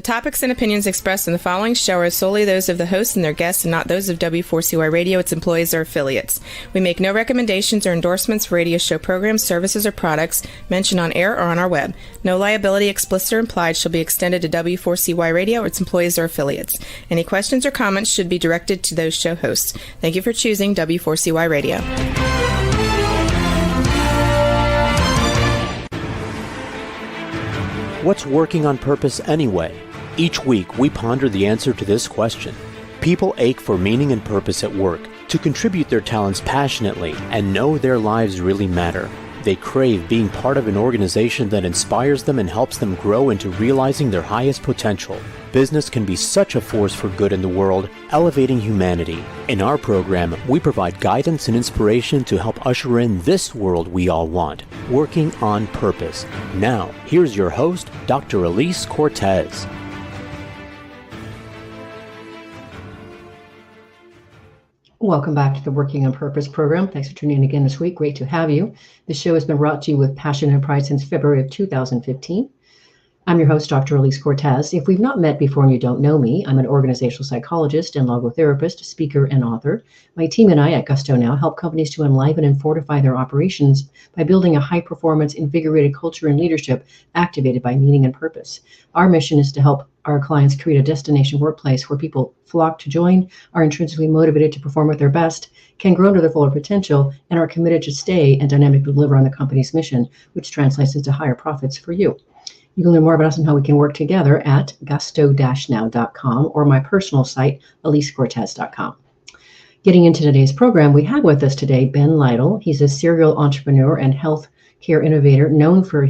topics and opinions expressed in the following show are solely those of the hosts and their guests and not those of W4CY Radio, its employees, or affiliates. We make no recommendations or endorsements for radio show programs, services, or products mentioned on air or on our web. No liability, explicit or implied, shall be extended to W4CY Radio or its employees or affiliates. Any questions or comments should be directed to those show hosts. Thank you for choosing W4CY Radio. What's working on purpose anyway? Each week, we ponder the answer to this question. People ache for meaning and purpose at work, to contribute their talents passionately and know their lives really matter. They crave being part of an organization that inspires them and helps them grow into realizing their highest potential. Business can be such a force for good in the world, elevating humanity. In our program, we provide guidance and inspiration to help usher in this world we all want, working on purpose. Now, here's your host, Dr. Elise Cortez. Welcome back to the Working on Purpose program. Thanks for tuning in again this week. Great to have you. This show has been brought to you with passion and pride since February of 2015. I'm your host, Dr. Elise Cortez. If we've not met before and you don't know me, I'm an organizational psychologist and logotherapist, speaker, and author. My team and I at Gusto Now help companies to enliven and fortify their operations by building a high-performance, invigorated culture and leadership activated by meaning and purpose. Our mission is to help our clients create a destination workplace where people flock to join, are intrinsically motivated to perform at their best, can grow to their fuller potential, and are committed to stay and dynamically deliver on the company's mission, which translates into higher profits for you. You can learn more about us and how we can work together at gusto-now.com or my personal site, elisecortez.com. Getting into today's program, we have with us today Ben Lytle. He's a serial entrepreneur and health care innovator known for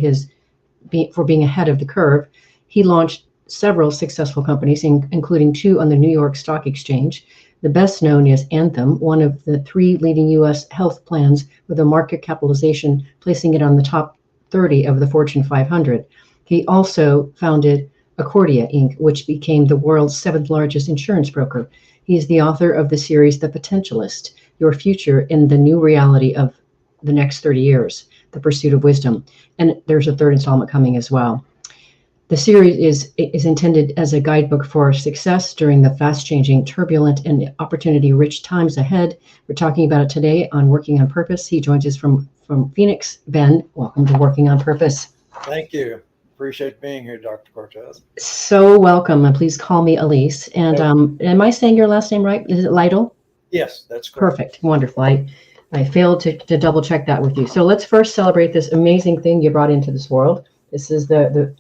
being ahead of the curve. He launched several successful companies, including 2 on the New York Stock Exchange. The best known is Anthem, one of the 3 leading U.S. health plans with a market capitalization, placing it on the top 30 of the Fortune 500. He also founded Accordia, Inc., which became the world's 7th largest insurance broker. He is the author of the series The Potentialist, Your Future in the New Reality of the Next 30 Years, The Pursuit of Wisdom. And there's a 3rd installment coming as well. The series is intended as a guidebook for success during the fast-changing, turbulent, and opportunity-rich times ahead. We're talking about it today on Working on Purpose. He joins us from Phoenix. Ben, welcome to Working on Purpose. Thank you. Appreciate being here, Dr. Cortez. So welcome. Please call me Elise. And am I saying your last name right? Is it Lytle? Yes, that's correct. Perfect. Wonderful. I failed to double check that with you. So let's first celebrate this amazing thing you brought into this world. This is the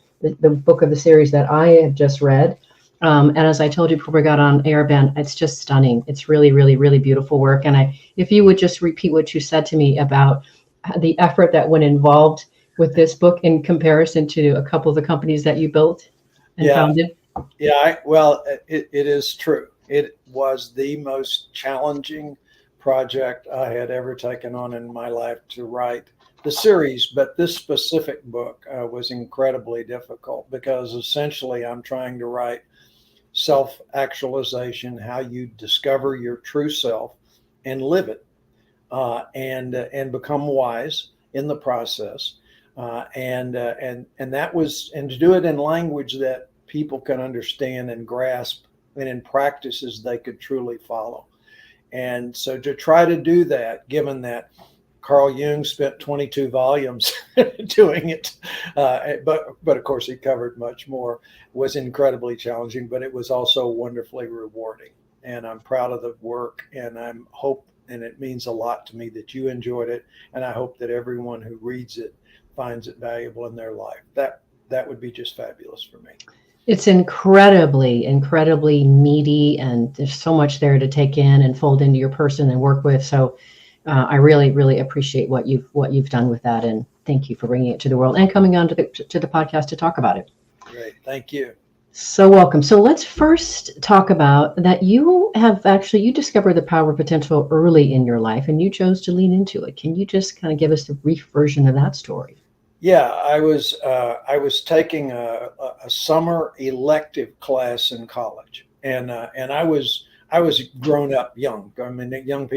book of the series that I have just read. And as I told you before we got on air, Ben, it's just stunning. It's really, really, really beautiful work. And if you would just repeat what you said to me about the effort that went involved with this book in comparison to a couple of the companies that you built and founded? Yeah, it is true. It was the most challenging project I had ever taken on in my life to write the series, but this specific book was incredibly difficult because essentially I'm trying to write self-actualization, how you discover your true self and live it and become wise in the process. And to do it in language that people can understand and grasp, and in practices they could truly follow. And so to try to do that, given that Carl Jung spent 22 volumes doing it, but of course he covered much more, was incredibly challenging, but it was also wonderfully rewarding. And I'm proud of the work, and and it means a lot to me that you enjoyed it, and I hope that everyone who reads it finds it valuable in their life. That would be just fabulous for me. It's incredibly, incredibly meaty, and there's so much there to take in and fold into your person and work with. So I really, really appreciate what you've done with that, and thank you for bringing it to the world and coming on to the podcast to talk about it. Great, thank you. So welcome. So let's first talk about that. You discovered the power of potential early in your life, and you chose to lean into it. Can you just kind of give us the brief version of that story? Yeah, I was taking a summer elective class in college, and I I was grown up young. I mean, young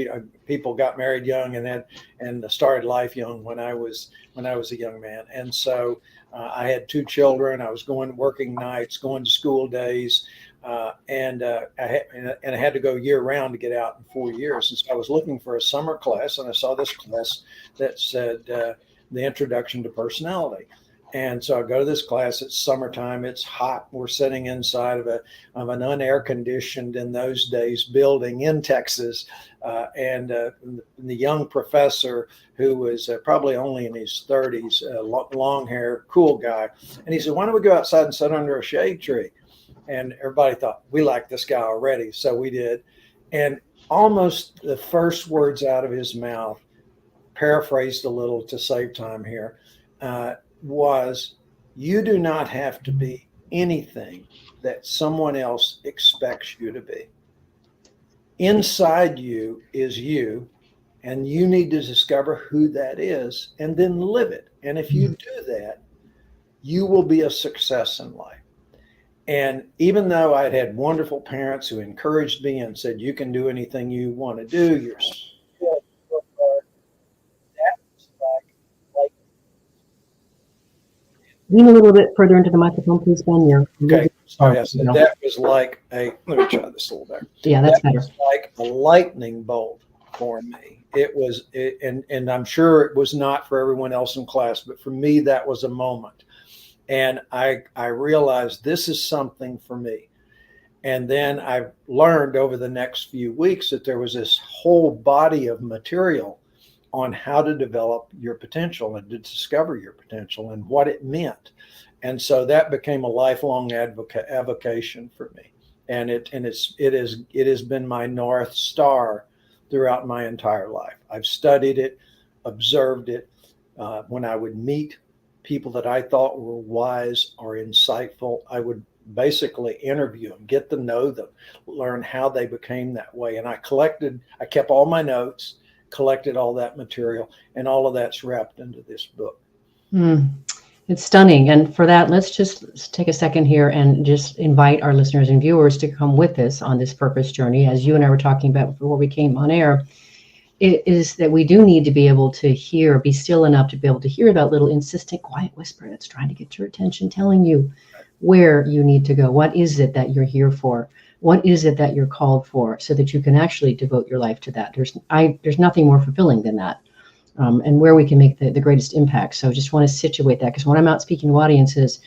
people got married young and started life young when I was a young man. And so I had 2 children. I was working nights, going to school days, and I had to go year round to get out in 4 years. And so I was looking for a summer class, and I saw this class that said the Introduction to Personality. And so I go to this class. It's summertime. It's hot. We're sitting inside of an unair conditioned in those days building in Texas, and the young professor, who was probably only in his 30s, long hair, cool guy, and he said, "Why don't we go outside and sit under a shade tree?" And everybody thought, we liked this guy already, so we did. And almost the first words out of his mouth, paraphrased a little to save time here, was, "You do not have to be anything that someone else expects you to be. Inside you is you, and you need to discover who that is and then live it. And if you do that, you will be a success in life." And even though I'd had wonderful parents who encouraged me and said, "You can do anything you want to do, you're still work hard," that was like Lean a little bit further into the microphone, please, Ben. okay. Sorry, I said that was like let me try this a little better. Yeah, that's better. Was like a lightning bolt for me. And I'm sure it was not for everyone else in class, but for me, that was a moment. And I realized this is something for me. And then I learned over the next few weeks that there was this whole body of material on how to develop your potential and to discover your potential and what it meant. And so that became a lifelong avocation for me. And it has been my North Star throughout my entire life. I've studied it, observed it. When I would meet people that I thought were wise or insightful, I would basically interview them, get to know them, learn how they became that way. And I kept all my notes, collected all that material, and all of that's wrapped into this book. It's stunning. And for that, let's take a second here and just invite our listeners and viewers to come with us on this purpose journey. As you and I were talking about before we came on air, it is that we do need to be able to be still enough to be able to hear that little insistent quiet whisper that's trying to get your attention, telling you where you need to go. What is it that you're here for? What is it that you're called for, so that you can actually devote your life to that? There's nothing more fulfilling than that, and where we can make the greatest impact. So just want to situate that, because when I'm out speaking to audiences,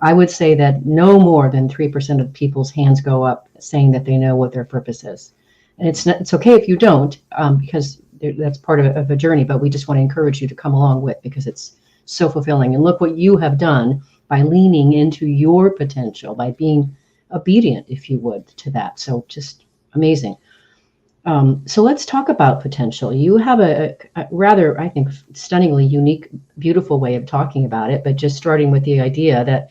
I would say that no more than 3% of people's hands go up saying that they know what their purpose is. And it's okay if you don't, because that's part of a journey, but we just want to encourage you to come along with, because it's so fulfilling. And look what you have done by leaning into your potential, by being obedient, if you would, to that. So just amazing. So let's talk about potential. You have a rather, I think, stunningly unique, beautiful way of talking about it, but just starting with the idea that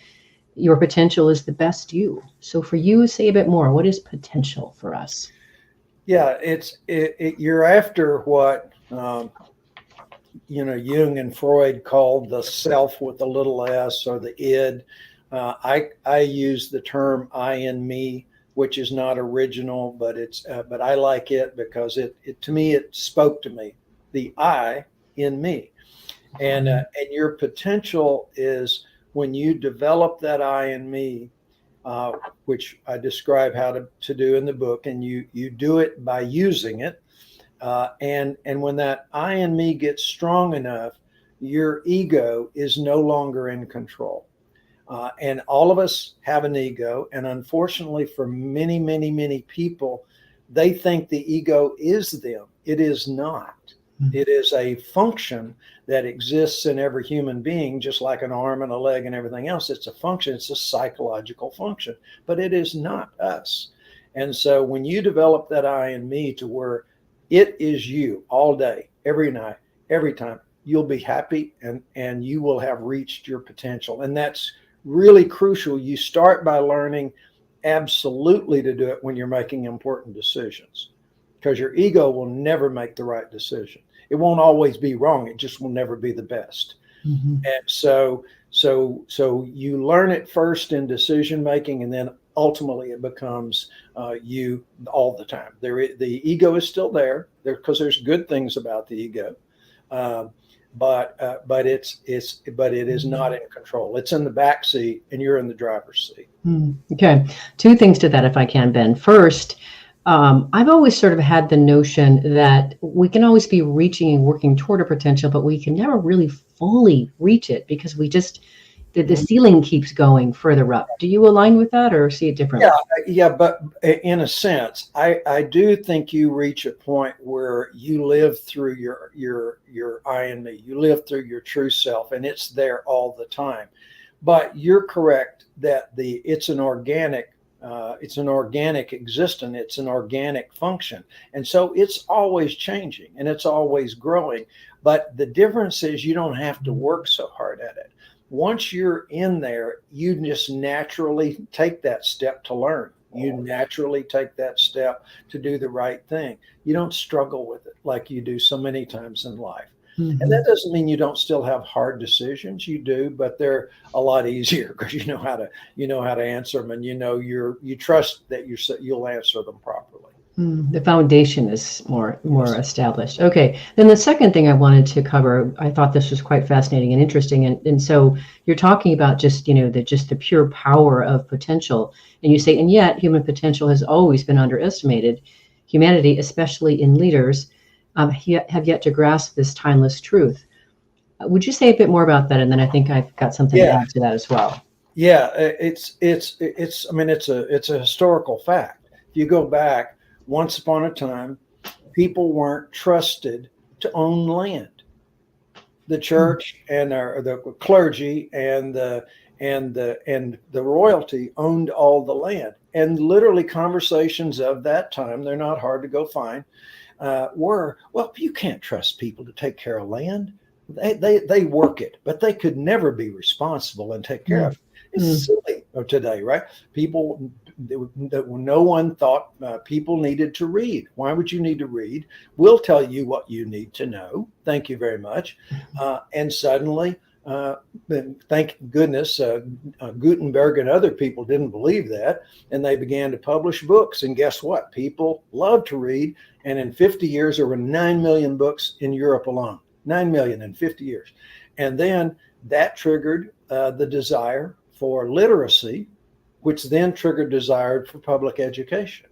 your potential is the best you. So for you, say a bit more. What is potential for us? Yeah, you're after what Jung and Freud called the self with a little s, or the id. I use the term I in me, which is not original, but I like it because it to me, it spoke to me, the I in me. And your potential is when you develop that I in me, which I describe how to do in the book, and you do it by using it. And when that I in me gets strong enough, your ego is no longer in control. And all of us have an ego. And unfortunately, for many, many, many people, they think the ego is them. It is not. It is a function that exists in every human being, just like an arm and a leg and everything else. It's a function. It's a psychological function, but it is not us. And so when you develop that I in me to where it is you all day, every night, every time, you'll be happy and you will have reached your potential. And that's really crucial. You start by learning absolutely to do it when you're making important decisions, because your ego will never make the right decision. It won't always be wrong. It just will never be the best. Mm-hmm. And so you learn it first in decision making, and then ultimately it becomes you all the time. The ego is still there because there's good things about the ego, but it is not in control. It's in the back seat, and you're in the driver's seat. Okay, two things to that, if I can, Ben. First, I've always sort of had the notion that we can always be reaching and working toward a potential, but we can never really fully reach it because we just the ceiling keeps going further up. Do you align with that or see it differently? Yeah, but in a sense, I do think you reach a point where you live through your I and me. You live through your true self, and it's there all the time. But you're correct that it's an organic existence. It's an organic function, and so it's always changing and it's always growing. But the difference is you don't have to work so hard at it. Once you're in there, you just naturally take that step to learn. You naturally take that step to do the right thing. You don't struggle with it like you do so many times in life. Mm-hmm. And that doesn't mean you don't still have hard decisions. You do, but they're a lot easier because you know how to answer them, and you trust that you'll answer them properly. The foundation is more established. Okay. Then the second thing I wanted to cover, I thought this was quite fascinating and interesting. And so you're talking about just the pure power of potential. And you say, and yet human potential has always been underestimated. Humanity, especially in leaders, have yet to grasp this timeless truth. Would you say a bit more about that? And then I think I've got something to add to that as well. Yeah, it's a historical fact. If you go back, once upon a time, people weren't trusted to own land. The church and the clergy and the royalty owned all the land. And literally conversations of that time, they're not hard to go find, were, well, you can't trust people to take care of land. They work it, but they could never be responsible and take care of it. It's silly today, right? No one thought people needed to read. Why would you need to read? We'll tell you what you need to know. Thank you very much. And suddenly, thank goodness, Gutenberg and other people didn't believe that, and they began to publish books. And guess what? People love to read. And in 50 years, there were 9 million books in Europe alone. 9 million in 50 years. And then that triggered the desire for literacy, which then triggered desire for public education.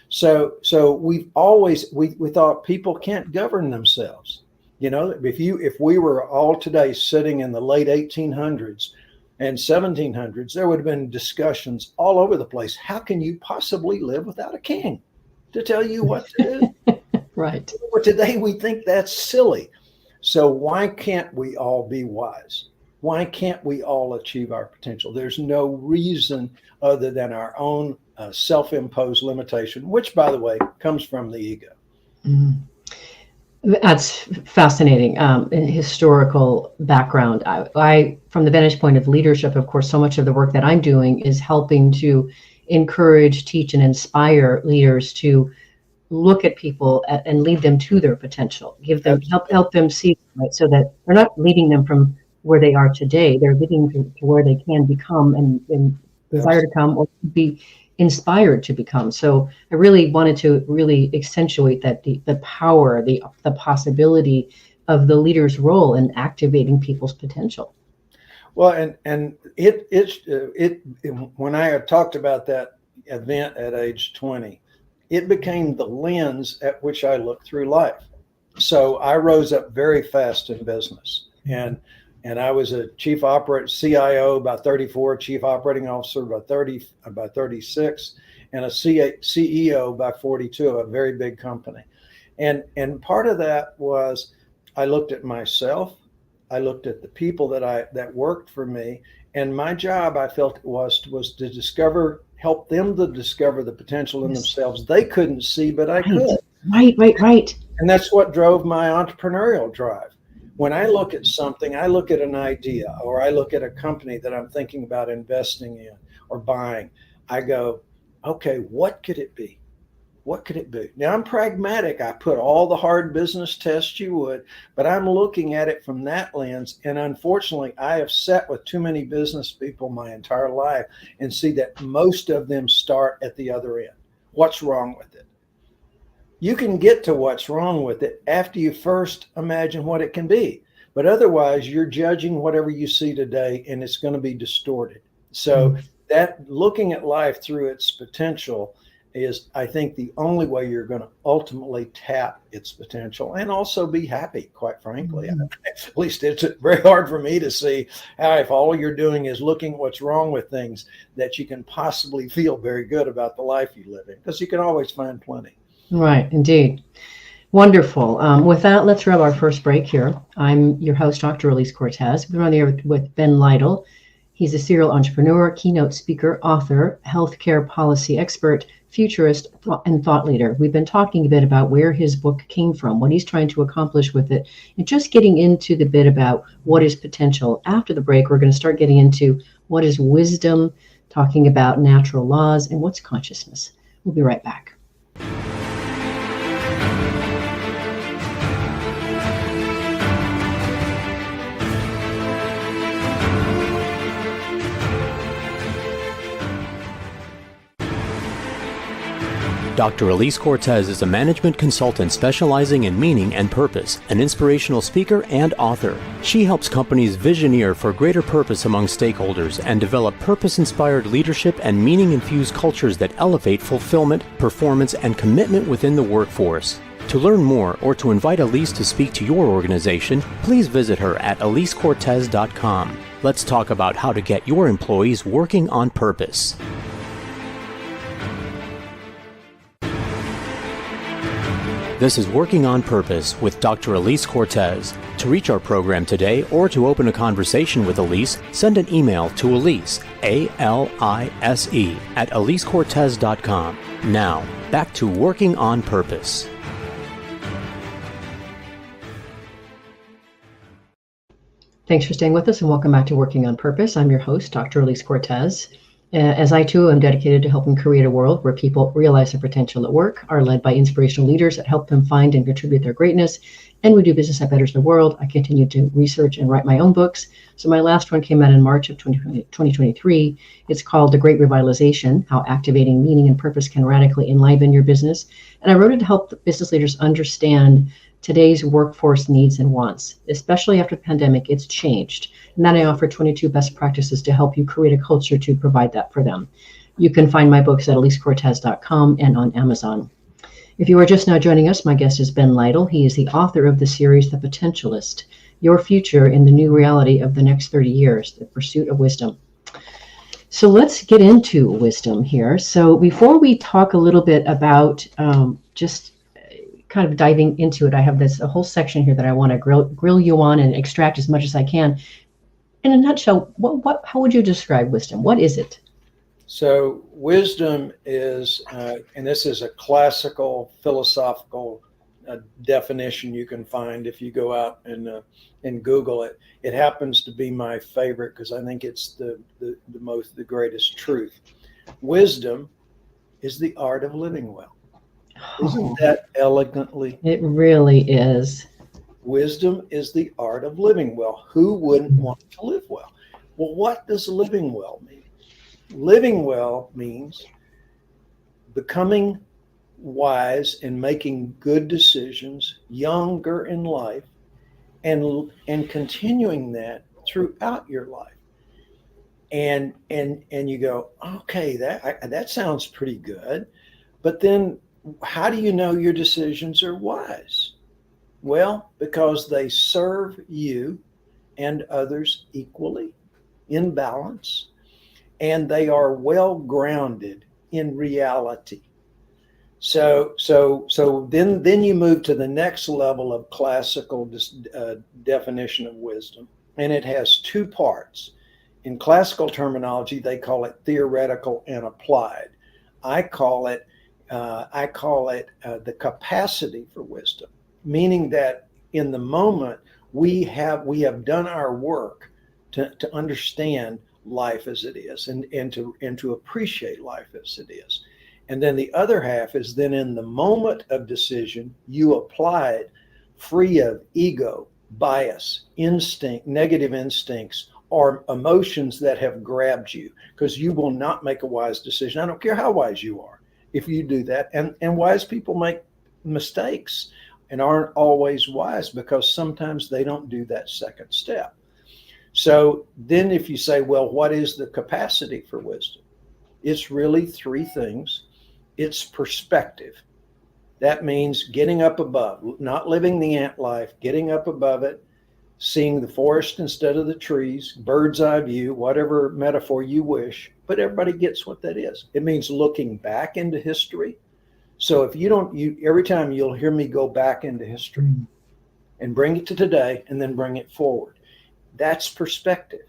So we've always, we thought people can't govern themselves. If we were all today sitting in the late 1800s and 1700s, there would have been discussions all over the place. How can you possibly live without a king to tell you what to do? Right. But today we think that's silly. So why can't we all be wise? Why can't we all achieve our potential? There's no reason other than our own self-imposed limitation, which, by the way, comes from the ego. That's fascinating. In historical background, I, from the vantage point of leadership, of course, so much of the work that I'm doing is helping to encourage, teach, and inspire leaders to look at people and lead them to their potential. Help them see, right, so that they're not leading them from where they are today. They're leading to where they can become and desire to come, or be inspired to become. So I really wanted to really accentuate that the power, the possibility of the leader's role in activating people's potential. Well, and it when I had talked about that event at age 20, it became the lens at which I looked through life. So I rose up very fast in business, and I was a CIO about 34, chief operating officer about 36, and a CEO by 42 of a very big company. And part of that was I looked at myself, I looked at the people that worked for me, and my job, I felt, was to help them to discover the potential in themselves they couldn't see, but I could. Right. And that's what drove my entrepreneurial drive. When I look at something, I look at an idea, or I look at a company that I'm thinking about investing in or buying. I go, okay, what could it be? What could it be? Now, I'm pragmatic. I put all the hard business tests you would, but I'm looking at it from that lens. And unfortunately, I have sat with too many business people my entire life and see that most of them start at the other end. What's wrong with it? You can get to what's wrong with it after you first imagine what it can be. But otherwise, you're judging whatever you see today, and it's going to be distorted. So that looking at life through its potential is, I think, the only way you're going to ultimately tap its potential and also be happy, quite frankly. At least it's very hard for me to see how, if all you're doing is looking at what's wrong with things, that you can possibly feel very good about the life you live in, because you can always find plenty. Right, indeed. Wonderful. With that, let's grab our first break here. I'm your host, Dr. Elise Cortez. We're on the air with Ben Lytle. He's a serial entrepreneur, keynote speaker, author, healthcare policy expert, futurist, and thought leader. We've been talking a bit about where his book came from, what he's trying to accomplish with it, and just getting into the bit about what is potential. After the break, we're going to start getting into what is wisdom, talking about natural laws, and what's consciousness. We'll be right back. Dr. Elise Cortez is a management consultant specializing in meaning and purpose, an inspirational speaker and author. She helps companies visioneer for greater purpose among stakeholders and develop purpose-inspired leadership and meaning-infused cultures that elevate fulfillment, performance, and commitment within the workforce. To learn more or to invite Elise to speak to your organization, please visit her at elisecortez.com. Let's talk about how to get your employees working on purpose. This is Working on Purpose with Dr. Elise Cortez. To reach our program today or to open a conversation with Elise, send an email to Elise, A-L-I-S-E, at elisecortez.com. Now, back to Working on Purpose. Thanks for staying with us and welcome back to Working on Purpose. I'm your host, Dr. Elise Cortez. As I too am dedicated to helping create a world where people realize their potential at work, are led by inspirational leaders that help them find and contribute their greatness, and we do business that betters the world. I continue to research and write my own books. So my last one came out in March of 2023. It's called The Great Revitalization, How Activating Meaning and Purpose Can Radically Enliven Your Business. And I wrote it to help business leaders understand today's workforce needs and wants. Especially after the pandemic, it's changed. And then I offer 22 best practices to help you create a culture to provide that for them. You can find my books at elisecortez.com and on Amazon. If you are just now joining us, my guest is Ben Lytle. He is the author of the series, The Potentialist, Your Future in the New Reality of the Next 30 Years, The Pursuit of Wisdom. So let's get into wisdom here. So before we talk a little bit about just kind of diving into it, I have a whole section here that I want to grill you on and extract as much as I can. In a nutshell, how would you describe wisdom? What is it? So wisdom is, and this is a classical philosophical definition you can find if you go out and Google it. It happens to be my favorite because I think it's the greatest truth. Wisdom is the art of living well. Isn't that elegantly? It really is. Wisdom is the art of living well. Who wouldn't want to live well? Well, what does living well mean? Living well means becoming wise and making good decisions younger in life and continuing that throughout your life. And you go, okay, that sounds pretty good. But then how do you know your decisions are wise? Well, because they serve you and others equally, in balance, and they are well grounded in reality. So then you move to the next level of classical definition of wisdom, and it has two parts. In classical terminology, they call it theoretical and applied. I call it the capacity for wisdom, meaning that in the moment we have done our work to understand life as it is and to appreciate life as it is. And then the other half is then in the moment of decision, you apply it free of ego, bias, instinct, negative instincts, or emotions that have grabbed you, because you will not make a wise decision. I don't care how wise you are if you do that. And wise people make mistakes and aren't always wise because sometimes they don't do that second step. So then if you say, well, what is the capacity for wisdom? It's really three things. It's perspective. That means getting up above, not living the ant life, getting up above it, seeing the forest instead of the trees, bird's eye view, whatever metaphor you wish, but everybody gets what that is. It means looking back into history. So if every time you'll hear me go back into history and bring it to today and then bring it forward. That's perspective.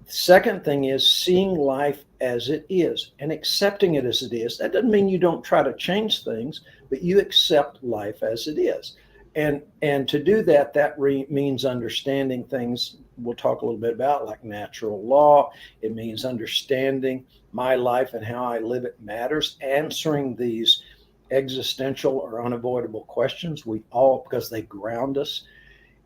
The second thing is seeing life as it is and accepting it as it is. That doesn't mean you don't try to change things, but you accept life as it is. And to do that means understanding things we'll talk a little bit about, like natural law. It means understanding my life and how I live it matters, answering these existential or unavoidable questions, because they ground us.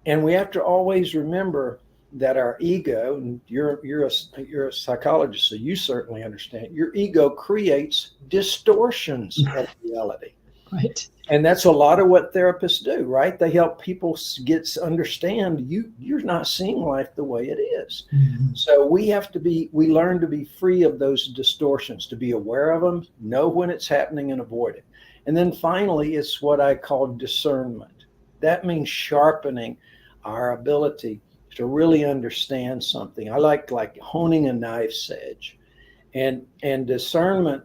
And we have to always remember that our ego, and you're a psychologist, so you certainly understand, your ego creates distortions of reality. Right. And that's a lot of what therapists do, right? They help people understand you're not seeing life the way it is. Mm-hmm. So we learn to be free of those distortions, to be aware of them, know when it's happening and avoid it. And then finally, it's what I call discernment. That means sharpening our ability to really understand something. I like honing a knife's edge. And discernment,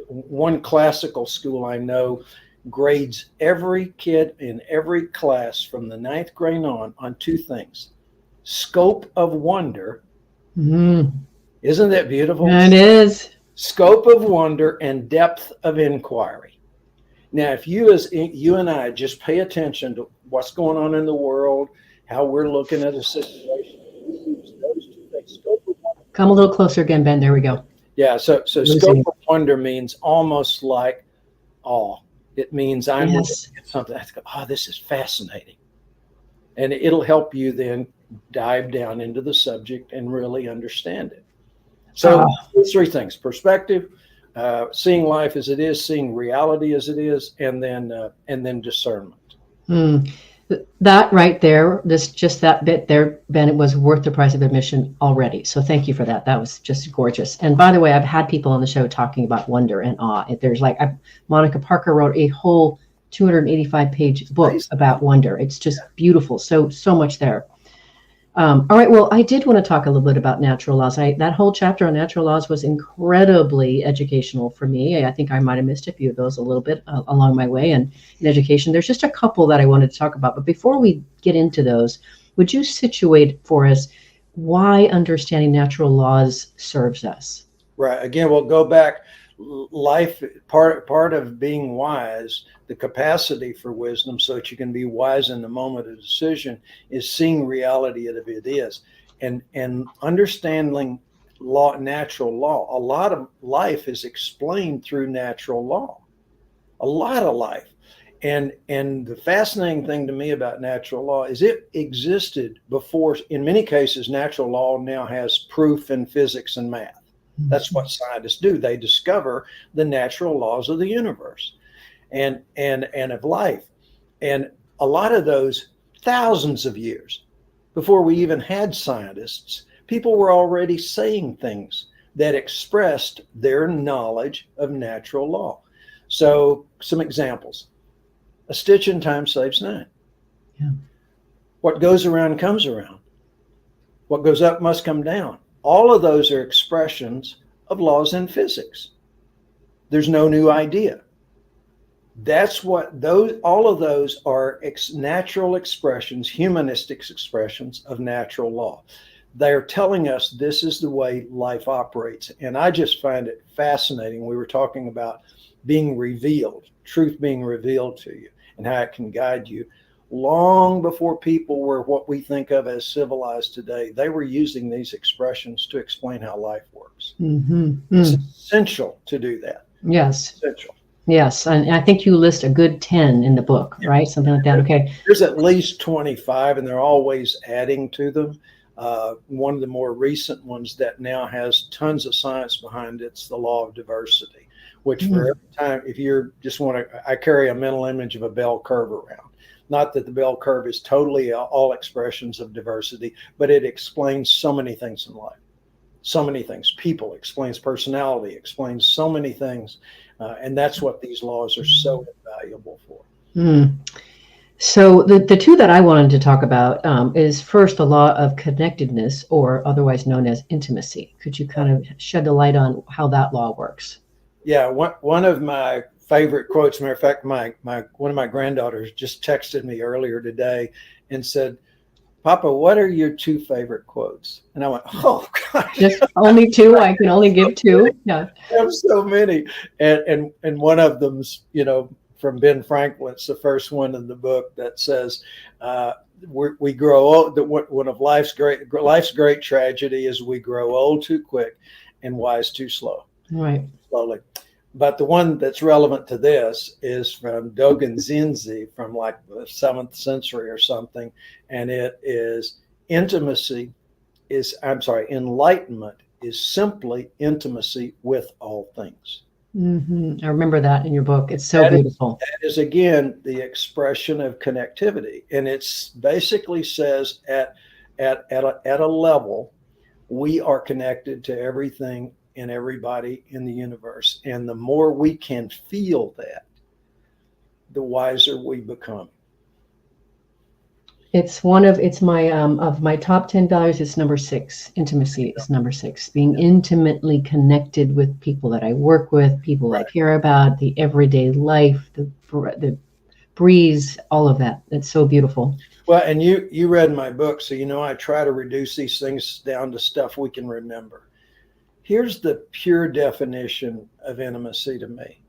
one classical school I know grades every kid in every class from the 9th grade on two things: scope of wonder. Mm-hmm. Isn't that beautiful? It is. Scope of wonder and depth of inquiry. Now, if you and I just pay attention to what's going on in the world, how we're looking at a situation, we use those two things. Scope of wonder. Come a little closer again, Ben. There we go. Yeah, so scope of wonder means almost like awe. It means I'm looking at something. I go, this is fascinating. And it'll help you then dive down into the subject and really understand it. So those three things: perspective, seeing life as it is, seeing reality as it is, and then discernment. That right there, just that bit there, Ben, it was worth the price of admission already. So thank you for that. That was just gorgeous. And by the way, I've had people on the show talking about wonder and awe. There's Monica Parker wrote a whole 285-page book about wonder. It's just beautiful. So much there. All right. Well, I did want to talk a little bit about natural laws. That whole chapter on natural laws was incredibly educational for me. I think I might have missed a few of those a little bit along my way. And in education, there's just a couple that I wanted to talk about. But before we get into those, would you situate for us why understanding natural laws serves us? Right. Again, we'll go back. Life, part of being wise, the capacity for wisdom so that you can be wise in the moment of decision, is seeing reality as it is, and understanding natural law. A lot of life is explained through natural law. A lot of life. And the fascinating thing to me about natural law is it existed before. In many cases, natural law now has proof in physics and math. That's what scientists do. They discover the natural laws of the universe and of life. And a lot of those, thousands of years before we even had scientists, people were already saying things that expressed their knowledge of natural law. So some examples: a stitch in time saves 9. Yeah. What goes around comes around. What goes up must come down. All of those are expressions of laws in physics. There's no new idea. That's what all of those are natural expressions, humanistic expressions of natural law. They're telling us this is the way life operates. And I just find it fascinating. We were talking about being revealed, truth being revealed to you, and how it can guide you. Long before people were what we think of as civilized today, they were using these expressions to explain how life works. Mm-hmm. It's essential to do that. Yes. Essential. Yes. And I think you list a good 10 in the book, right? Something like that. Okay. There's at least 25, and they're always adding to them. One of the more recent ones that now has tons of science behind it's the law of diversity, which for every time, if you're just want to, I carry a mental image of a bell curve around. Not that the bell curve is totally all expressions of diversity, but it explains so many things in life. So many things. People explains personality, explains so many things. And that's what these laws are so invaluable for. So the two that I wanted to talk about is first the law of connectedness, or otherwise known as intimacy. Could you kind of shed the light on how that law works? Yeah, one of my favorite quotes. Matter of fact, my one of my granddaughters just texted me earlier today and said, "Papa, what are your two favorite quotes?" And I went, "Oh gosh, Just only two. I can only give two. Yeah, I have so many." And one of them's, from Ben Franklin. It's the first one in the book that says, "We grow old. One of life's great tragedy is we grow old too quick and wise too slowly." But the one that's relevant to this is from Dogen Zinzi from like the 7th century or something. And it is enlightenment is simply intimacy with all things. I remember that in your book. It's so beautiful. That is, again, the expression of connectivity. And it's basically says at a level, we are connected to everything and everybody in the universe. And the more we can feel that, the wiser we become. It's my of my top 10 values. It's number 6. Intimacy is number 6. Being intimately connected with people that I work with, people I care about, the everyday life, the breeze, all of that. It's so beautiful. Well, and you read my book, so I try to reduce these things down to stuff we can remember. Here's the pure definition of intimacy to me.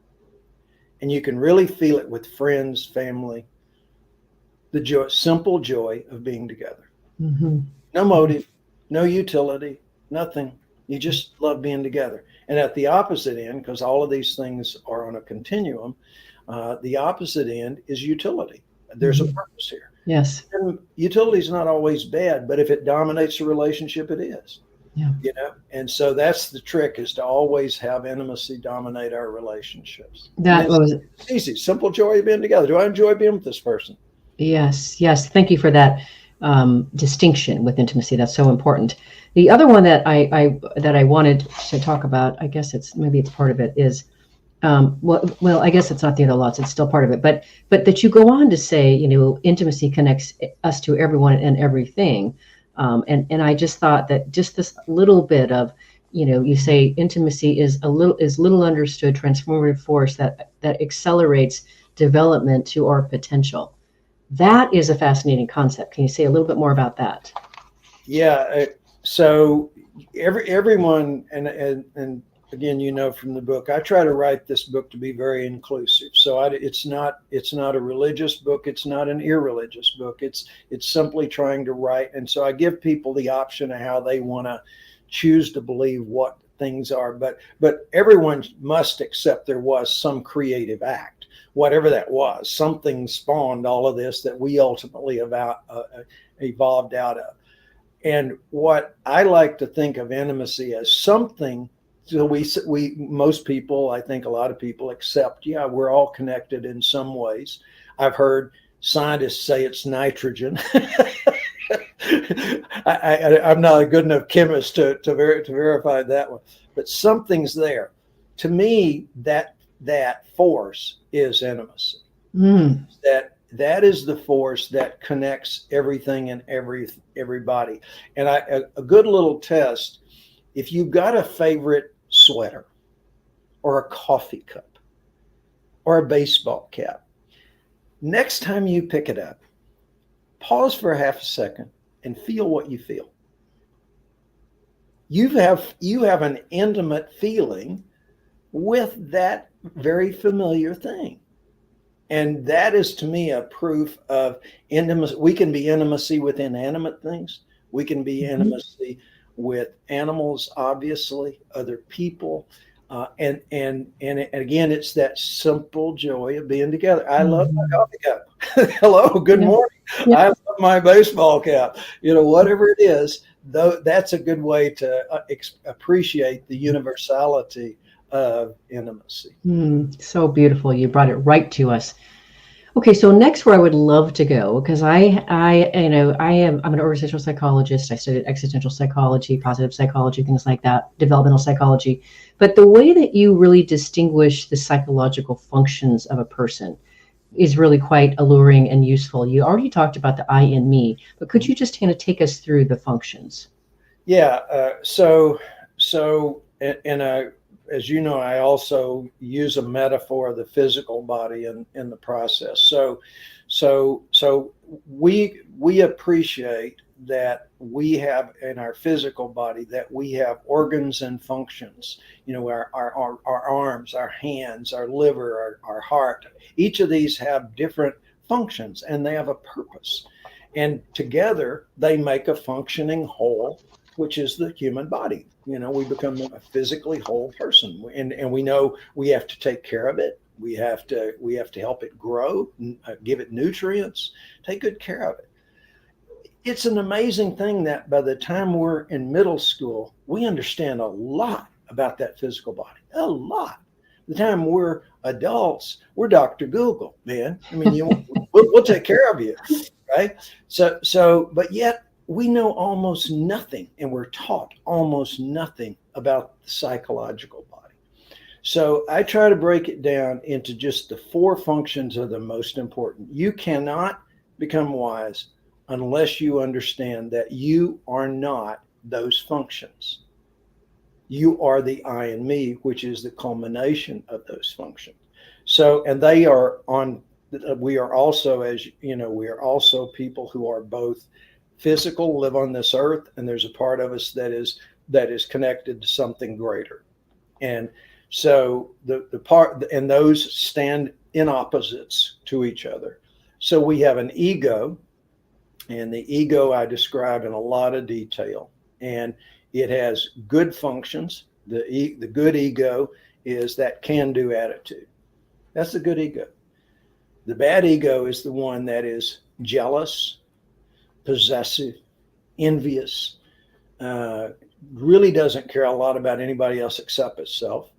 And you can really feel it with friends, family. The simple joy of being together. No motive, no utility, nothing. You just love being together. And at the opposite end, because all of these things are on a continuum, the opposite end is utility. There's a purpose here. Yes. And utility is not always bad, but if it dominates a relationship, it is. Yeah. And so that's the trick, is to always have intimacy dominate our relationships. It's easy, simple joy of being together. Do I enjoy being with this person? Yes. Thank you for that distinction with intimacy. That's so important. The other one that I wanted to talk about, I guess it's part of it, is well, I guess it's not the other laws. It's still part of it, but that you go on to say, intimacy connects us to everyone and everything. And I just thought that just this little bit of, you say intimacy is little understood transformative force that accelerates development to our potential. That is a fascinating concept. Can you say a little bit more about that? Yeah. So everyone, and again, from the book, I try to write this book to be very inclusive. So it's not a religious book. It's not an irreligious book. It's simply trying to write. And so I give people the option of how they want to choose to believe what things are. But everyone must accept there was some creative act. Whatever that was, something spawned all of this that we ultimately evolved out of. And what I like to think of intimacy as something, so most people, I think a lot of people accept, we're all connected in some ways. I've heard scientists say it's nitrogen. I'm not a good enough chemist to verify that one, but something's there. To me, that force is intimacy. That is the force that connects everything and everybody. And a good little test, if you've got a favorite sweater or a coffee cup or a baseball cap, next time you pick it up, pause for a half a second and feel what you feel. You have an intimate feeling with that very familiar thing. And that is, to me, a proof of intimacy. We can be intimacy with inanimate things. We can be intimacy with animals, obviously, other people. And again, it's that simple joy of being together. I love my coffee cup. Hello, good morning. Yeah. I love my baseball cap. Whatever it is, though, that's a good way to appreciate the universality of intimacy. So beautiful. You brought it right to us. Okay, so next where I would love to go, because I'm an organizational psychologist. I studied existential psychology, positive psychology, things like that, developmental psychology. But the way that you really distinguish the psychological functions of a person is really quite alluring and useful. You already talked about the I in me, but could you just kind of take us through the functions? Yeah. As you know, I also use a metaphor of the physical body in the process. So we appreciate that we have in our physical body that we have organs and functions. Our arms, our hands, our liver, our heart. Each of these have different functions, and they have a purpose. And together, they make a functioning whole, which is the human body. We become a physically whole person, and we know we have to take care of it. We have to help it grow, give it nutrients, take good care of it. It's an amazing thing that by the time we're in middle school, we understand a lot about that physical body, a lot. The time we're adults, we're Dr. Google, man. I mean, we'll take care of you, right? But yet we know almost nothing, and we're taught almost nothing about the psychological body. So I try to break it down into just the 4 functions that are the most important. You cannot become wise unless you understand that you are not those functions. You are the I in me, which is the culmination of those functions. So, and we are also, as you know, we are also people who are both physical, live on this earth, and there's a part of us that is connected to something greater. And so the part, and those stand in opposites to each other. So we have an ego, and the ego I describe in a lot of detail, and it has good functions. The good ego is that can-do attitude. That's the good ego. The bad ego is the one that is jealous, possessive, envious, really doesn't care a lot about anybody else except itself.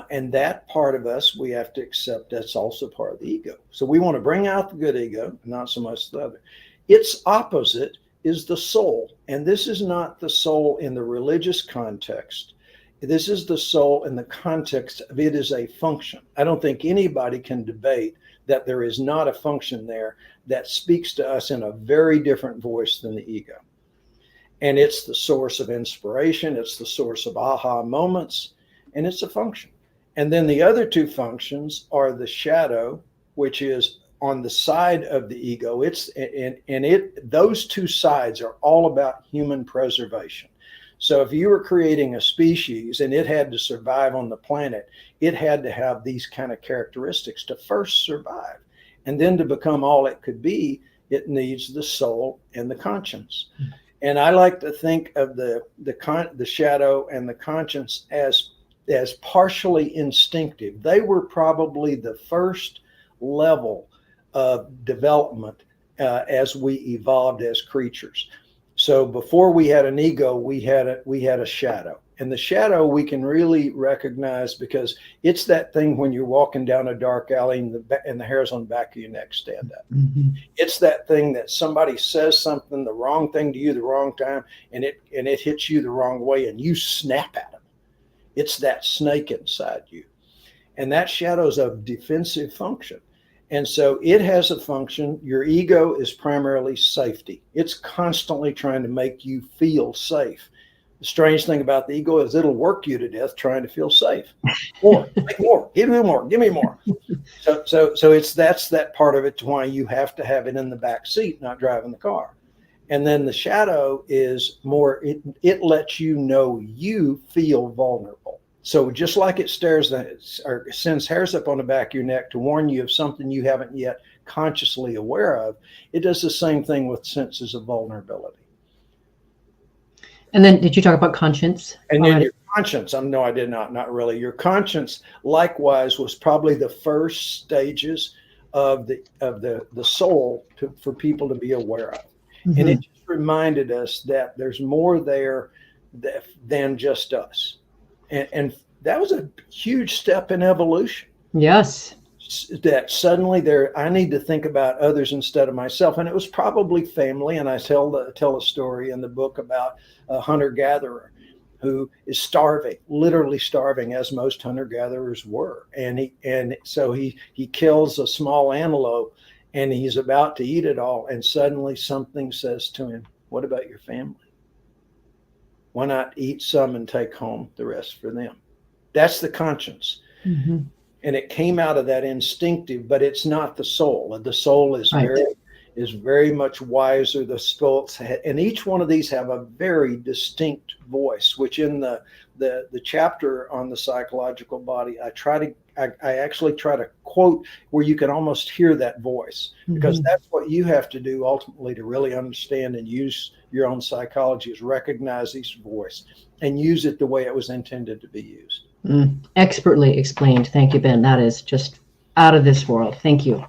And that part of us, we have to accept that's also part of the ego. So we want to bring out the good ego, not so much the other. Its opposite is the soul. And this is not the soul in the religious context. This is the soul in the context of it is a function. I don't think anybody can debate that there is not a function there that speaks to us in a very different voice than the ego. And it's the source of inspiration. It's the source of aha moments, and it's a function. And then the other 2 functions are the shadow, which is on the side of the ego. Those 2 sides are all about human preservation. So if you were creating a species and it had to survive on the planet, it had to have these kind of characteristics to first survive. And then to become all it could be, it needs the soul and the conscience. And I like to think of the shadow and the conscience as partially instinctive. They were probably the first level of development as we evolved as creatures. So before we had an ego, we had a shadow. And the shadow we can really recognize because it's that thing when you're walking down a dark alley and the hairs on the back of your neck stand up. Mm-hmm. It's that thing that somebody says something, the wrong thing to you, the wrong time, and it hits you the wrong way and you snap at them. It's that snake inside you. And that shadow's a defensive function. And so it has a function. Your ego is primarily safety. It's constantly trying to make you feel safe. The strange thing about the ego is it'll work you to death trying to feel safe. More, make more, give me more, give me more. So that's that part of it to why you have to have it in the back seat, not driving the car. And then the shadow is more, it lets you know you feel vulnerable. So just like it sends hairs up on the back of your neck to warn you of something you haven't yet consciously aware of, it does the same thing with senses of vulnerability. And then did you talk about conscience? And then your conscience. No, I did not really. Your conscience, likewise, was probably the first stages of the soul for people to be aware of, and it just reminded us that there's more there than just us, and that was a huge step in evolution. Yes. That suddenly I need to think about others instead of myself. And it was probably family. And I tell a story in the book about a hunter-gatherer who is starving, literally starving, as most hunter-gatherers were. And so he kills a small antelope and he's about to eat it all. And suddenly something says to him, "What about your family? Why not eat some and take home the rest for them?" That's the conscience. Mm-hmm. And it came out of that instinctive, but it's not the soul. The soul is very much wiser. The soul, and each one of these have a very distinct voice, which in the chapter on the psychological body, I actually try to quote where you can almost hear that voice, because that's what you have to do ultimately to really understand and use your own psychology, is recognize each voice and use it the way it was intended to be used. Expertly explained. Thank you, Ben. That is just out of this world. Thank you.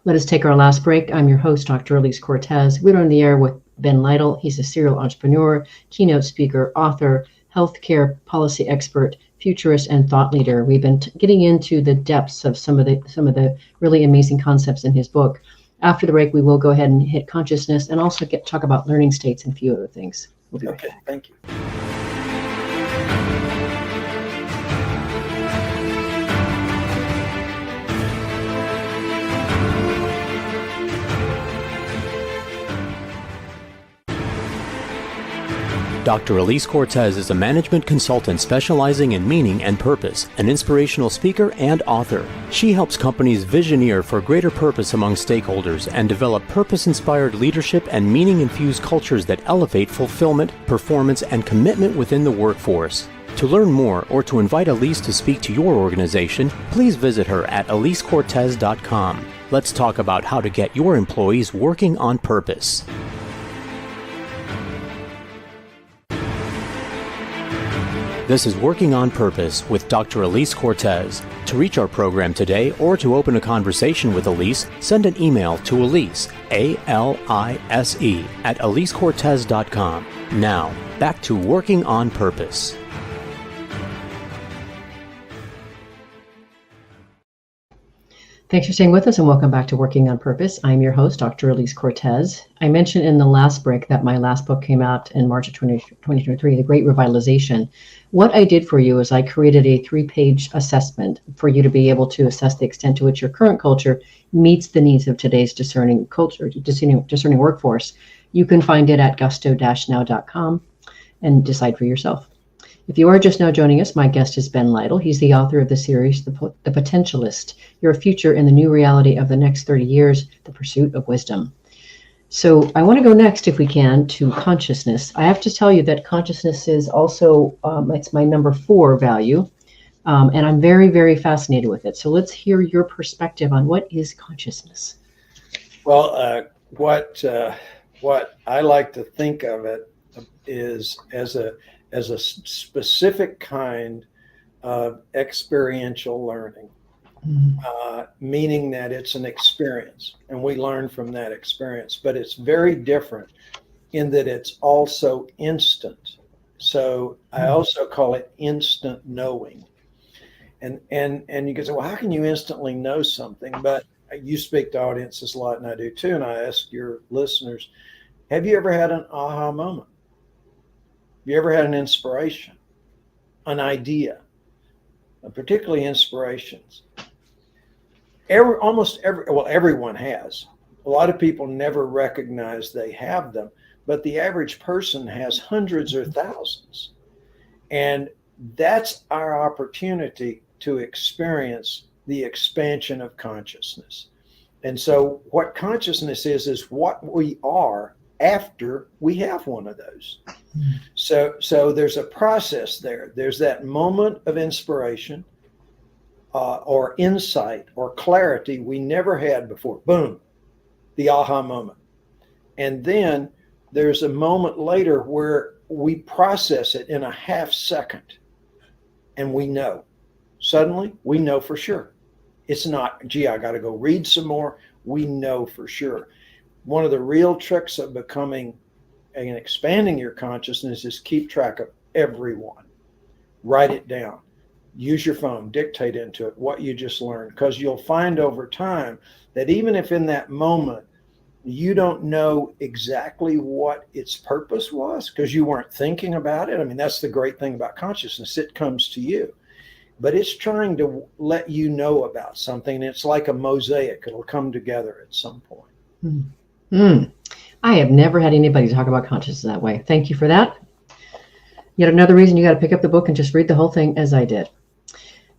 Let us take our last break. I'm your host, Dr. Elise Cortez. We're on the air with Ben Lytle. He's a serial entrepreneur, keynote speaker, author, healthcare policy expert, futurist, and thought leader. We've been getting into the depths of some of the really amazing concepts in his book. After the break, we will go ahead and hit consciousness and also talk about learning states and a few other things. We'll be right back. Thank you. Dr. Elise Cortez is a management consultant specializing in meaning and purpose, an inspirational speaker and author. She helps companies visioneer for greater purpose among stakeholders and develop purpose-inspired leadership and meaning-infused cultures that elevate fulfillment, performance, and commitment within the workforce. To learn more or to invite Elise to speak to your organization, please visit her at elisecortez.com. Let's talk about how to get your employees working on purpose. This is Working on Purpose with Dr. Elise Cortez. To reach our program today or to open a conversation with Elise, send an email to Elise, A-L-I-S-E, at elisecortez.com. Now, back to Working on Purpose. Thanks for staying with us and welcome back to Working on Purpose. I'm your host, Dr. Elise Cortez. I mentioned in the last break that my last book came out in March of 2023, The Great Revitalization. What I did for you is I created a 3-page assessment for you to be able to assess the extent to which your current culture meets the needs of today's discerning workforce. You can find it at gusto-now.com and decide for yourself. If you are just now joining us, my guest is Ben Lytle. He's the author of the series, The Potentialist, Your Future in the New Reality of the Next 30 Years, The Pursuit of Wisdom. So I want to go next, if we can, to consciousness. I have to tell you that consciousness is also, it's my number 4 value, and I'm very, very fascinated with it. So let's hear your perspective on what is consciousness. Well, what I like to think of it is as a specific kind of experiential learning, meaning that it's an experience and we learn from that experience, but it's very different in that it's also instant. So I also call it instant knowing. And you can say, well, how can you instantly know something? But you speak to audiences a lot, and I do too. And I ask your listeners, have you ever had an aha moment? Have you ever had an inspiration, an idea, particularly inspirations? Everyone has. A lot of people never recognize they have them, but the average person has hundreds or thousands. And that's our opportunity to experience the expansion of consciousness. And so what consciousness is what we are after we have one of those. So there's a process there. There's that moment of inspiration or insight or clarity we never had before. Boom, the aha moment. And then there's a moment later where we process it in a half second. and we know. Suddenly, we know for sure. It's not, gee, I got to go read some more. We know for sure. One of the real tricks of becoming and expanding your consciousness is keep track of everyone. Write it down. Use your phone, dictate into it what you just learned, because you'll find over time that even if in that moment you don't know exactly what its purpose was because you weren't thinking about it. I mean, that's the great thing about consciousness. It comes to you, but it's trying to let you know about something. It's like a mosaic. It'll come together at some point. I have never had anybody talk about consciousness that way. Thank you for that. Yet another reason you got to pick up the book and just read the whole thing as I did.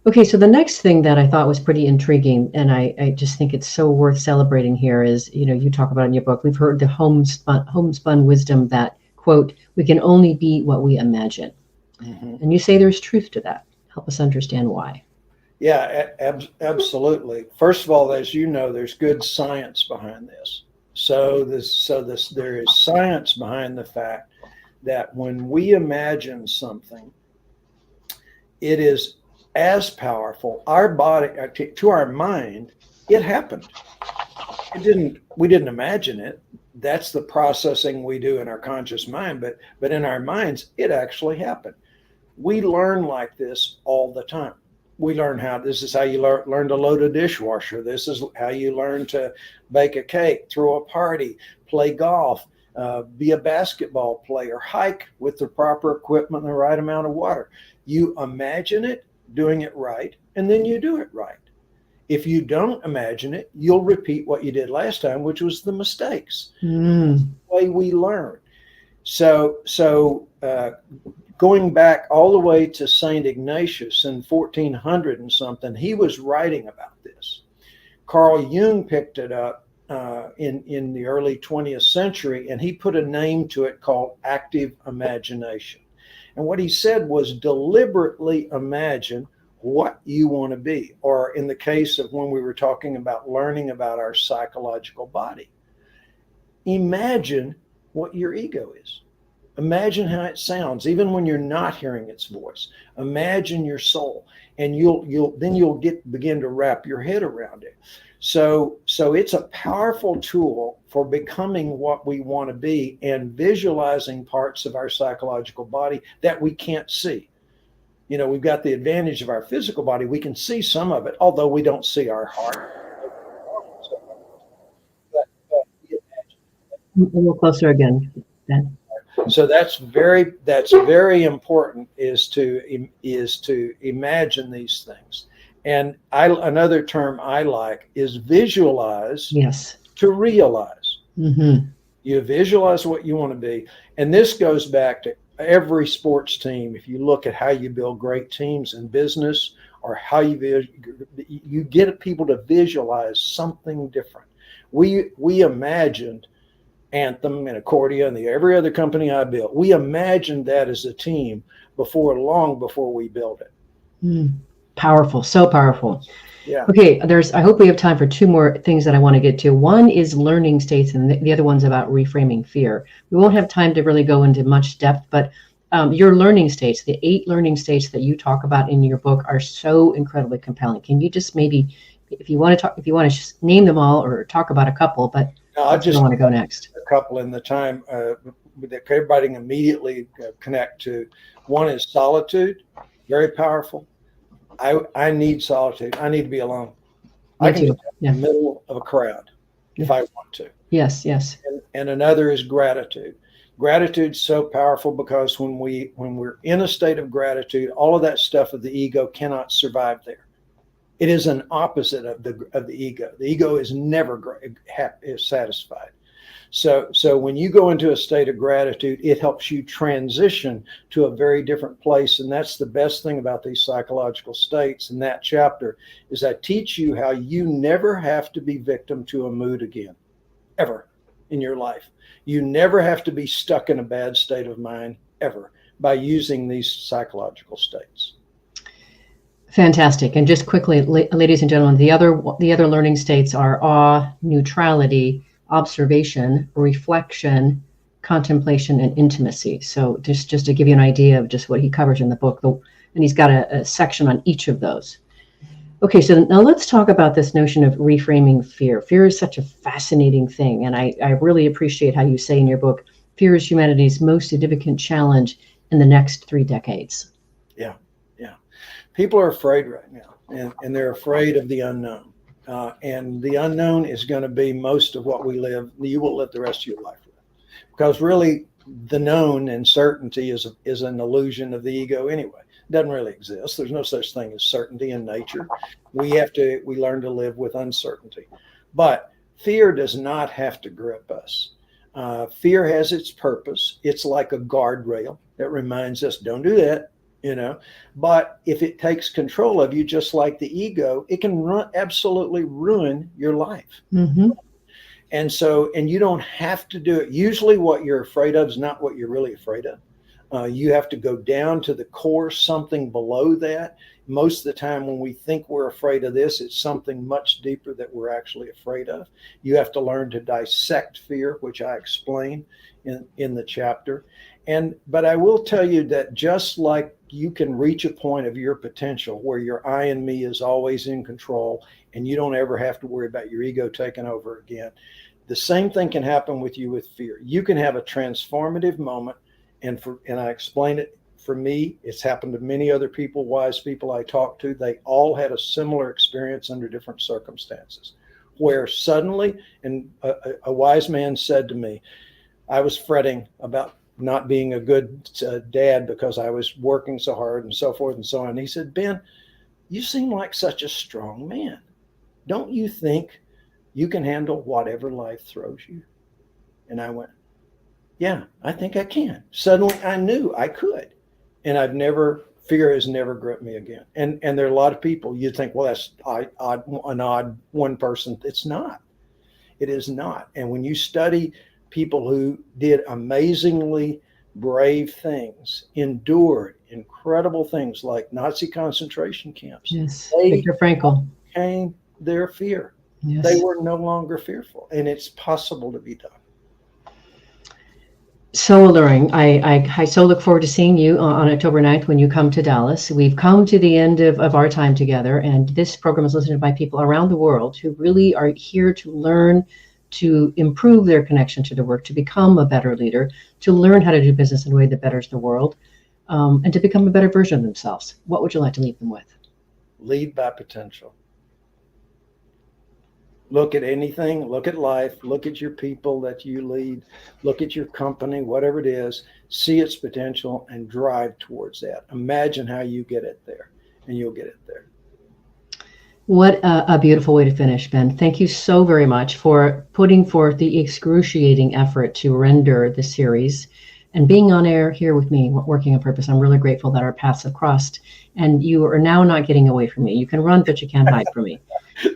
Okay, so the next thing that I thought was pretty intriguing, and I just think it's so worth celebrating here is, you talk about in your book, we've heard the homespun wisdom that, quote, we can only be what we imagine. Mm-hmm. And you say there's truth to that. Help us understand why. Yeah, absolutely. First of all, as you know, there's good science behind this. So there is science behind the fact that when we imagine something, it is as powerful. Our body, to our mind, it happened. We didn't imagine it. That's the processing we do in our conscious mind, but in our minds, it actually happened. We learn like this all the time. We learn this is how you learn to load a dishwasher. This is how you learn to bake a cake, throw a party, play golf, be a basketball player, hike with the proper equipment and the right amount of water. You imagine it, doing it right, and then you do it right. If you don't imagine it, you'll repeat what you did last time, which was the mistakes. The way we learn. So going back all the way to St. Ignatius in 1400 and something, he was writing about this. Carl Jung picked it up in the early 20th century, and he put a name to it called active imagination. And what he said was deliberately imagine what you want to be, or in the case of when we were talking about learning about our psychological body, imagine what your ego is. Imagine how it sounds, even when you're not hearing its voice. Imagine your soul, and you'll begin to wrap your head around it. So it's a powerful tool for becoming what we want to be and visualizing parts of our psychological body that we can't see. We've got the advantage of our physical body. We can see some of it, although we don't see our heart. A little closer again, Ben. So that's very important is to imagine these things. And another term I like is visualize. Yes. To realize. Mm-hmm. You visualize what you want to be. And this goes back to every sports team. If you look at how you build great teams in business, or how you get people to visualize something different. We imagined Anthem and Accordia and every other company I built. We imagined that as a team long before we built it. Powerful, so powerful. Yeah. Okay, I hope we have time for two more things that I want to get to. One is learning states, and the other one's about reframing fear. We won't have time to really go into much depth, but your learning states, the 8 learning states that you talk about in your book, are so incredibly compelling. Can you just maybe, if you want to just name them all or talk about a couple, but I just want to go next. A couple in the time that everybody can immediately connect to. One is solitude, very powerful. I need solitude. I need to be alone. I can be in the middle of a crowd if I want to. Yes. And another is gratitude. Gratitude's so powerful because when we're in a state of gratitude, all of that stuff of the ego cannot survive there. It is an opposite of the ego. The ego is never satisfied. So when you go into a state of gratitude, it helps you transition to a very different place. And that's the best thing about these psychological states. In that chapter is I teach you how you never have to be victim to a mood again, ever in your life. You never have to be stuck in a bad state of mind ever by using these psychological states. Fantastic. And just quickly, ladies and gentlemen, the other learning states are awe, neutrality, observation, reflection, contemplation, and intimacy. So just to give you an idea of just what he covers in the book, And he's got a section on each of those. Okay, so now let's talk about this notion of reframing fear. Fear is such a fascinating thing, and I really appreciate how you say in your book, fear is humanity's most significant challenge in the next 3 decades. Yeah. People are afraid right now, and they're afraid of the unknown. And the unknown is going to be most of what you will live the rest of your life with. Because really, the known and certainty is an illusion of the ego anyway. It doesn't really exist. There's no such thing as certainty in nature. We learn to live with uncertainty. But fear does not have to grip us. Fear has its purpose. It's like a guardrail that reminds us, don't do that. But if it takes control of you, just like the ego, it can absolutely ruin your life. Mm-hmm. And you don't have to do it. Usually what you're afraid of is not what you're really afraid of. You have to go down to the core, something below that. Most of the time when we think we're afraid of this, it's something much deeper that we're actually afraid of. You have to learn to dissect fear, which I explain in the chapter. But I will tell you that just like you can reach a point of your potential where your I and me is always in control and you don't ever have to worry about your ego taking over again, the same thing can happen with you with fear. You can have a transformative moment, and I explain it. For me, it's happened to many other people, wise people I talked to. They all had a similar experience under different circumstances, where suddenly, and a wise man said to me, I was fretting about not being a good dad because I was working so hard and so forth and so on. And he said, Ben, you seem like such a strong man. Don't you think you can handle whatever life throws you? And I went, yeah, I think I can. Suddenly I knew I could. And fear has never gripped me again. And there are a lot of people, you think, well, that's an odd one person. It's not. It is not. And when you study people who did amazingly brave things, endured incredible things like Nazi concentration camps. Yes, Viktor Frankl. Overcame their fear. Yes. They were no longer fearful, and it's possible to be done. So alluring. I so look forward to seeing you on October 9th when you come to Dallas. We've come to the end of our time together, and this program is listened to by people around the world who really are here to learn to improve their connection to the work, to become a better leader, to learn how to do business in a way that betters the world, and to become a better version of themselves. What would you like to leave them with? Lead by potential. Look at anything, look at life, look at your people that you lead, look at your company, whatever it is, see its potential and drive towards that. Imagine how you get it there, and you'll get it there. What a beautiful way to finish, Ben. Thank you so very much for putting forth the excruciating effort to render the series and being on air here with me, Working on Purpose. I'm really grateful that our paths have crossed, and you are now not getting away from me. You can run, but you can't hide from me.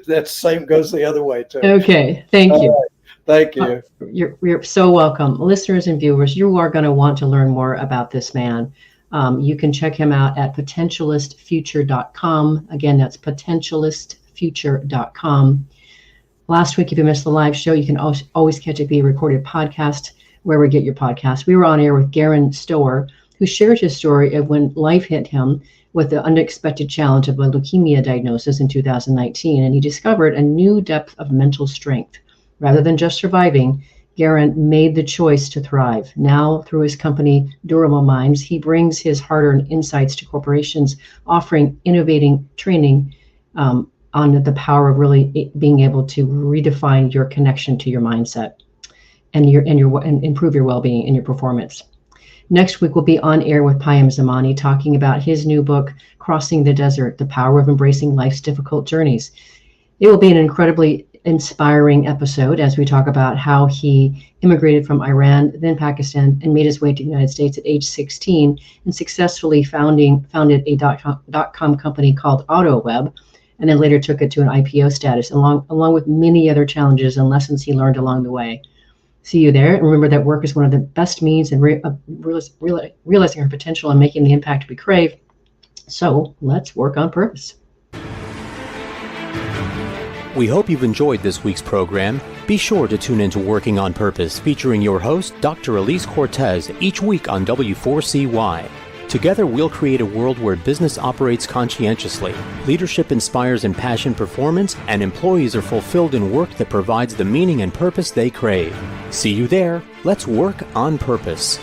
That same goes the other way, too. Okay, thank you. Thank you. You're so welcome. Listeners and viewers, you are going to want to learn more about this man. You can check him out at potentialistfuture.com. Again, that's potentialistfuture.com. Last week, if you missed the live show, you can always catch it via recorded podcast, wherever you get your podcast. We were on air with Garen Stower, who shared his story of when life hit him with the unexpected challenge of a leukemia diagnosis in 2019, and he discovered a new depth of mental strength. Rather than just surviving, Garen made the choice to thrive. Now, through his company, Durable Minds, he brings his hard-earned insights to corporations, offering innovating training on the power of really being able to redefine your connection to your mindset and improve your well-being and your performance. Next week, we'll be on air with Payam Zamani talking about his new book, Crossing the Desert, The Power of Embracing Life's Difficult Journeys. It will be an incredibly inspiring episode as we talk about how he immigrated from Iran, then Pakistan, and made his way to the United States at age 16 and successfully founded a .com company called AutoWeb, and then later took it to an IPO status, along with many other challenges and lessons he learned along the way. See you there. And remember that work is one of the best means in realizing our potential and making the impact we crave. So let's work on purpose. We hope you've enjoyed this week's program. Be sure to tune into Working on Purpose, featuring your host, Dr. Elise Cortez, each week on W4CY. Together, we'll create a world where business operates conscientiously, leadership inspires impassioned performance, and employees are fulfilled in work that provides the meaning and purpose they crave. See you there. Let's work on purpose.